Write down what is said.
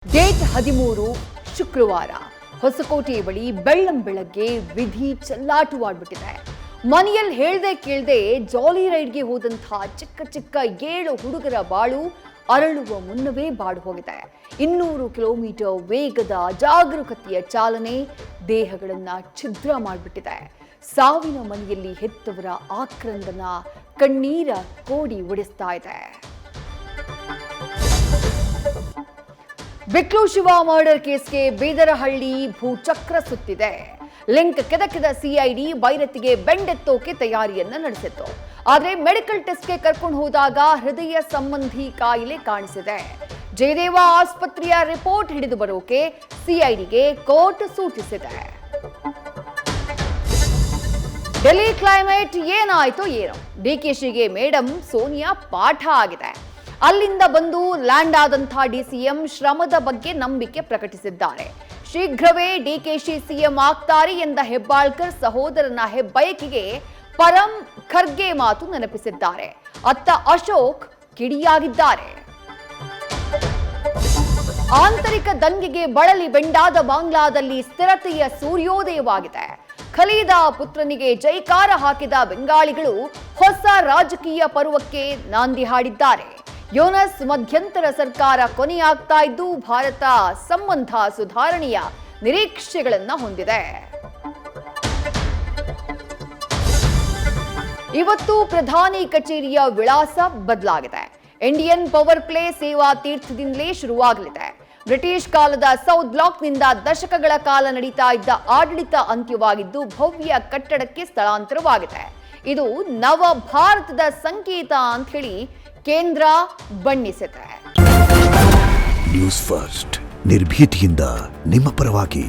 Date 13 ಶುಕ್ರವಾರ ಹೊಸಕೋಟೆ ಬಳಿ ಬೆಳ್ಳಂಬೆಳಗ್ಗೆ ವಿಧಿ ಚೆಲ್ಲಾಟವಾಡ್ಬಿಟ್ಟಿದೆ. ಮನೆಯಲ್ಲಿ ಹೇಳ್ದೆ ಕೇಳ್ದೆ ಜಾಲಿ ರೈಡ್ಗೆ ಹೋದಂತಹ ಚಿಕ್ಕ ಚಿಕ್ಕ 7 ಹುಡುಗರ ಬಾಳು ಅರಳುವ ಮುನ್ನವೇ ಬಾಡು ಹೋಗಿದೆ. 200 ಕಿಲೋಮೀಟರ್ ವೇಗದ ಜಾಗರೂಕತೆಯ ಚಾಲನೆ ದೇಹಗಳನ್ನ ಛಿದ್ರ ಮಾಡಿಬಿಟ್ಟಿದೆ. ಸಾವಿನ ಮನೆಯಲ್ಲಿ ಹೆತ್ತವರ ಆಕ್ರಂದನ ಕಣ್ಣೀರ ಕೋಡಿ ಒಡಿಸ್ತಾ ಇದೆ. ಬಿಕ್ಲು ಶಿವ ಮರ್ಡರ್ ಕೇಸ್ಗೆ ಬೇದರಹಳ್ಳಿ ಭೂಚಕ್ರ ಸುತ್ತಿದೆ. ಲಿಂಕ್ ಕೆದಕಿದ ಸಿಐಡಿ ಬೈರತಿಗೆ ಬೆಂಡೆತ್ತೋಕೆ ತಯಾರಿಯನ್ನ ನಡೆಸಿತ್ತು. ಆದರೆ ಮೆಡಿಕಲ್ ಟೆಸ್ಟ್ಗೆ ಕರ್ಕೊಂಡು ಹೋದಾಗ ಹೃದಯ ಸಂಬಂಧಿ ಕಾಯಿಲೆ ಕಾಣಿಸಿದೆ. ಜಯದೇವ ಆಸ್ಪತ್ರೆಯ ರಿಪೋರ್ಟ್ ಹಿಡಿದು ಬರೋಕೆ ಸಿಐಡಿಗೆ ಕೋರ್ಟ್ ಸೂಚಿಸಿದೆ. ಡೆಲ್ಲಿ ಕ್ಲೈಮೇಟ್ ಏನಾಯ್ತೋ ಏನೋ, ಡಿಕೆಶಿಗೆ ಮೇಡಮ್ ಸೋನಿಯಾ ಪಾಠ ಆಗಿದೆ. ಅಲ್ಲಿಂದ ಬಂದು ಲ್ಯಾಂಡ್ ಆದಂತಹ ಡಿಸಿಎಂ ಶ್ರಮದ ಬಗ್ಗೆ ನಂಬಿಕೆ ಪ್ರಕಟಿಸಿದ್ದಾರೆ. ಶೀಘ್ರವೇ ಡಿಕೆಶಿ ಸಿಎಂ ಆಗ್ತಾರೆ ಎಂದ ಹೆಬ್ಬಾಳ್ಕರ್ ಸಹೋದರನ ಹೆಬ್ಬಯಕೆಗೆ ಪರಂ ಖರ್ಗೆ ಮಾತು ನೆನಪಿಸಿದ್ದಾರೆ. ಅತ್ತ ಅಶೋಕ್ ಕಿಡಿಯಾಗಿದ್ದಾರೆ. ಆಂತರಿಕ ದಂಗೆಗೆ ಬಳಲಿ ಬೆಂಡಾದ ಬಾಂಗ್ಲಾದಲ್ಲಿ ಸ್ಥಿರತೆಯ ಸೂರ್ಯೋದಯವಾಗಿದೆ. ಖಲೀದಾ ಪುತ್ರನಿಗೆ ಜೈಕಾರ ಹಾಕಿದ ಬೆಂಗಾಳಿಗಳು ಹೊಸ ರಾಜಕೀಯ ಪರ್ವಕ್ಕೆ ನಾಂದಿ ಹಾಡಿದ್ದಾರೆ. ಯೋನಸ್ ಮಧ್ಯಂತರ ಸರ್ಕಾರ ಕೊನೆಯಾಗ್ತಾ ಇದ್ದು ಭಾರತ ಸಂಬಂಧ ಸುಧಾರಣೆಯ ನಿರೀಕ್ಷೆಗಳನ್ನ ಹೊಂದಿದೆ. ಇವತ್ತು ಪ್ರಧಾನಿ ಕಚೇರಿಯ ವಿಳಾಸ ಬದಲಾಗಿದೆ. ಇಂಡಿಯನ್ ಪವರ್ ಪ್ಲೇ ಸೇವಾ ತೀರ್ಥದಿಂದಲೇ ಶುರುವಾಗಲಿದೆ. ಬ್ರಿಟಿಷ್ ಕಾಲದ ಸೌತ್ ಬ್ಲಾಕ್ನಿಂದ ದಶಕಗಳ ಕಾಲ ನಡೀತಾ ಇದ್ದ ಆಡಳಿತ ಅಂತ್ಯವಾಗಿದ್ದು ಭವ್ಯ ಕಟ್ಟಡಕ್ಕೆ ಸ್ಥಳಾಂತರವಾಗಿದೆ. ಇದು ನವ ಭಾರತದ ಸಂಕೇತ ಅಂತ ಹೇಳಿ ಕೇಂದ್ರ ಬಣ್ಣಿಸಿದೆ. ನ್ಯೂಸ್ ಫಸ್ಟ್ ನಿರ್ಭೀತಿಯಿಂದ ನಿಮ್ಮ ಪರವಾಗಿ.